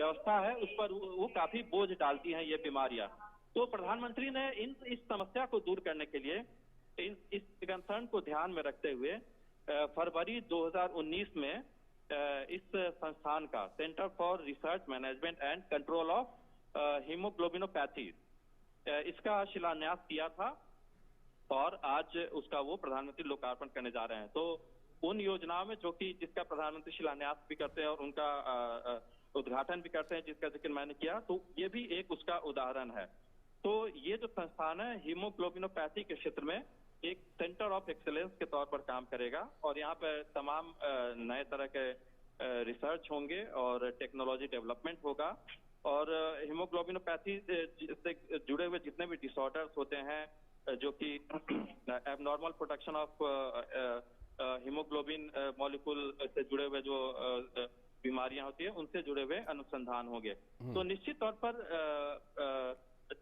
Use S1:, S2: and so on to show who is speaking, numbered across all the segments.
S1: व्यवस्था है उस पर वो काफी बोझ डालती हैं ये बीमारियां। तो प्रधानमंत्री ने इस समस्या को दूर करने के लिए इस कंसर्न को ध्यान में रखते हुए फरवरी 2019 में इस संस्थान का centre for research management and control of haemoglobinopathy इसका शिलान्यास किया था और आज उसका वो प्रधानमंत्री लोकार्पण करने जा रहे हैं। तो उन योजनाओं में जिसका प्रधानमंत्री शिलान्यास भी करते हैं और उनका उद्घाटन भी करते हैं, जिसका जिक्र मैंने किया, तो ये भी एक उसका उदाहरण है। तो ये जो संस्थान है हीमोग्लोबिनोपैथी के क्षेत्र में एक सेंटर ऑफ एक्सीलेंस के तौर पर काम करेगा और यहाँ पर तमाम नए तरह के रिसर्च होंगे और टेक्नोलॉजी डेवलपमेंट होगा और हीमोग्लोबिनोपैथी से जुड़े हुए जितने भी डिसऑर्डर्स होते हैं जो कि abnormal production of haemoglobin molecule से जुड़े हुए जो बीमारियां होती है उनसे जुड़े हुए अनुसंधान होंगे। तो निश्चित तौर पर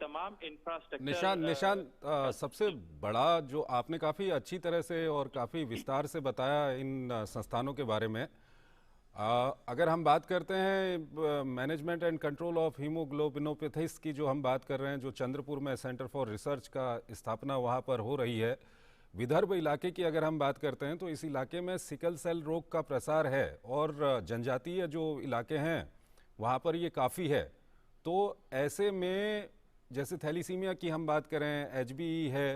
S1: तमाम इंफ्रास्ट्रक्चर
S2: निशान सबसे बड़ा जो आपने काफी अच्छी तरह से और काफी विस्तार से बताया इन संस्थानों के बारे में। अगर हम बात करते हैं management and control of haemoglobinopathies की, जो हम बात कर रहे हैं, जो चंद्रपुर में सेंटर फॉर रिसर्च का स्थापना वहाँ पर हो रही है, विदर्भ इलाके की अगर हम बात करते हैं तो इस इलाके में सिकल सेल रोग का प्रसार है और जनजातीय जो इलाके हैं वहाँ पर ये काफ़ी है। तो ऐसे में जैसे थैलीसीमिया की हम बात करें, एचबी है,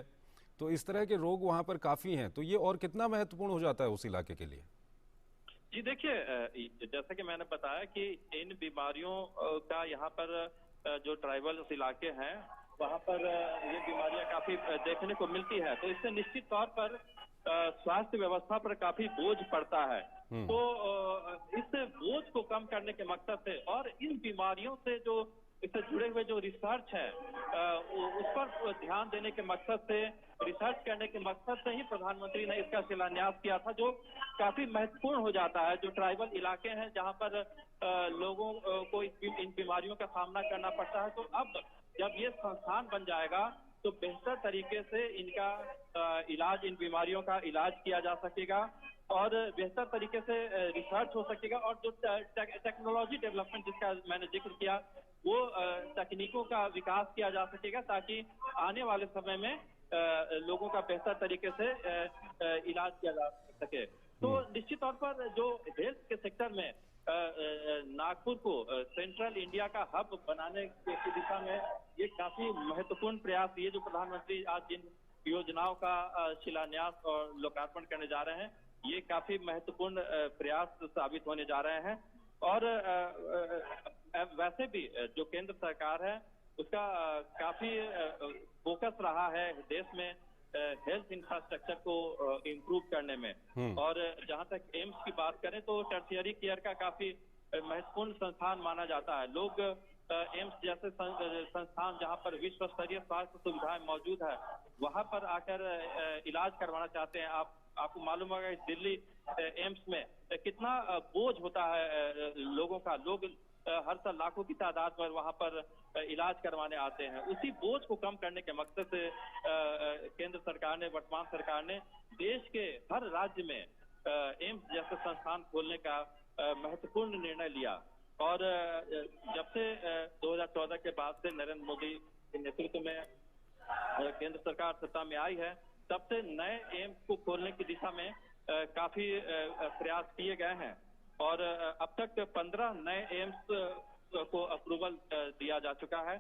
S2: तो इस तरह के रोग वहाँ पर काफ़ी हैं। तो ये और कितना महत्वपूर्ण हो जाता है उस इलाके के लिए?
S1: जी देखिए, जैसा कि मैंने बताया कि इन बीमारियों का यहाँ पर जो ट्राइबल इलाके हैं वहाँ पर ये बीमारियां काफी देखने को मिलती है। तो इससे निश्चित तौर पर स्वास्थ्य व्यवस्था पर काफी बोझ पड़ता है। तो इस बोझ को कम करने के मकसद से और इन बीमारियों से जो इससे जुड़े हुए जो रिसर्च है उस पर ध्यान देने के मकसद से, रिसर्च करने के मकसद से ही प्रधानमंत्री ने इसका शिलान्यास किया था, जो काफी महत्वपूर्ण हो जाता है। जो ट्राइबल इलाके हैं जहां पर लोगों को इन बीमारियों का सामना करना पड़ता है, तो अब जब ये संस्थान बन जाएगा तो बेहतर तरीके से इनका इलाज, इन बीमारियों का इलाज किया जा सकेगा और बेहतर तरीके से रिसर्च हो सकेगा और जो टेक्नोलॉजी डेवलपमेंट जिसका मैंने जिक्र किया वो तकनीकों का विकास किया जा सकेगा ताकि आने वाले समय में लोगों का बेहतर तरीके से इलाज किया जा सके। तो निश्चित तौर पर जो हेल्थ के सेक्टर में नागपुर को सेंट्रल इंडिया का हब बनाने की दिशा में ये काफी महत्वपूर्ण प्रयास, ये जो प्रधानमंत्री आज जिन योजनाओं का शिलान्यास और लोकार्पण करने जा रहे हैं, ये काफी महत्वपूर्ण प्रयास साबित होने जा रहे हैं। और वैसे भी जो केंद्र सरकार है उसका काफी फोकस रहा है देश में हेल्थ इंफ्रास्ट्रक्चर को इम्प्रूव करने में। और जहां तक एम्स की बात करें तो टर्शियरी केयर का काफी महत्वपूर्ण संस्थान माना जाता है। लोग एम्स जैसे संस्थान जहां पर विश्व स्तरीय स्वास्थ्य सुविधाएं मौजूद है वहां पर आकर इलाज करवाना चाहते हैं। आपको मालूम होगा कि दिल्ली एम्स में कितना बोझ होता है लोगों का। लोग हर साल लाखों की तादाद पर वहां पर इलाज करवाने आते हैं। उसी बोझ को कम करने के मकसद से केंद्र सरकार ने, वर्तमान सरकार ने देश के हर राज्य में एम्स जैसे संस्थान खोलने का महत्वपूर्ण निर्णय लिया। और जब से 2014 के बाद से नरेंद्र मोदी के नेतृत्व में केंद्र सरकार सत्ता में आई है, तब से नए एम्स को खोलने की दिशा में काफी प्रयास किए गए हैं और अब तक 15 नए एम्स को अप्रूवल दिया जा चुका है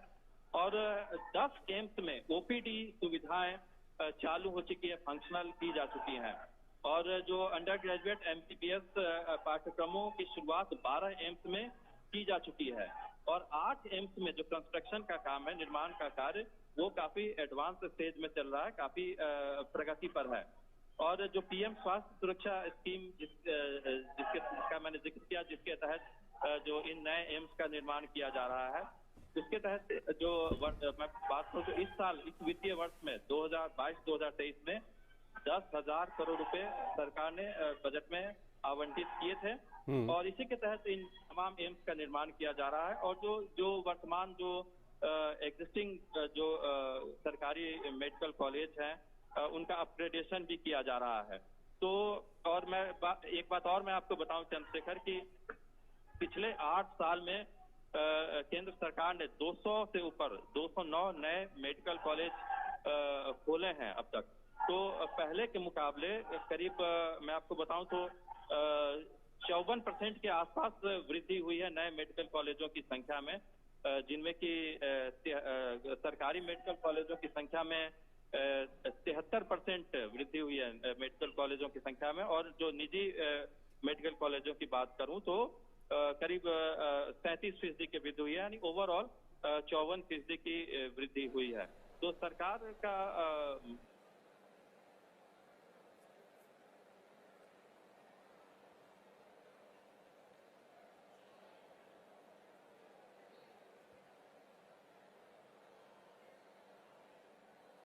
S1: और 10 एम्स में ओपीडी सुविधाएं चालू हो चुकी है, फंक्शनल की जा चुकी हैं। और जो अंडर ग्रेजुएट एमबीबीएस पाठ्यक्रमों की शुरुआत 12 एम्स में की जा चुकी है और 8 एम्स में जो कंस्ट्रक्शन का काम है, निर्माण का कार्य, वो काफी एडवांस स्टेज में चल रहा है, काफी प्रगति पर है। और जो पीएम स्वास्थ्य सुरक्षा स्कीम जिसका मैंने जिक्र किया, जिसके तहत जो इन नए एम्स का निर्माण किया जा रहा है, उसके तहत जो मैं बात करूं तो इस साल, इस वित्तीय वर्ष में 2022-2023 में 10,000 करोड़ रुपए सरकार ने बजट में आवंटित किए थे और इसी के तहत इन तमाम एम्स का निर्माण किया जा रहा है। और जो वर्तमान जो एग्जिस्टिंग जो सरकारी मेडिकल कॉलेज हैं उनका अपग्रेडेशन भी किया जा रहा है। तो और एक बात और मैं आपको बताऊं चंद्रशेखर, कि पिछले 8 साल में केंद्र सरकार ने 200 से ऊपर 209 नए मेडिकल कॉलेज खोले हैं अब तक। तो पहले के मुकाबले करीब मैं आपको बताऊं तो 54% के आसपास वृद्धि हुई है नए मेडिकल कॉलेजों की संख्या में, जिनमें कि सरकारी मेडिकल कॉलेजों की संख्या में 73% वृद्धि हुई है मेडिकल कॉलेजों की संख्या में, और जो निजी मेडिकल कॉलेजों की बात करूं तो करीब 37% की वृद्धि हुई है, यानी ओवरऑल 54% की वृद्धि हुई है। तो सरकार का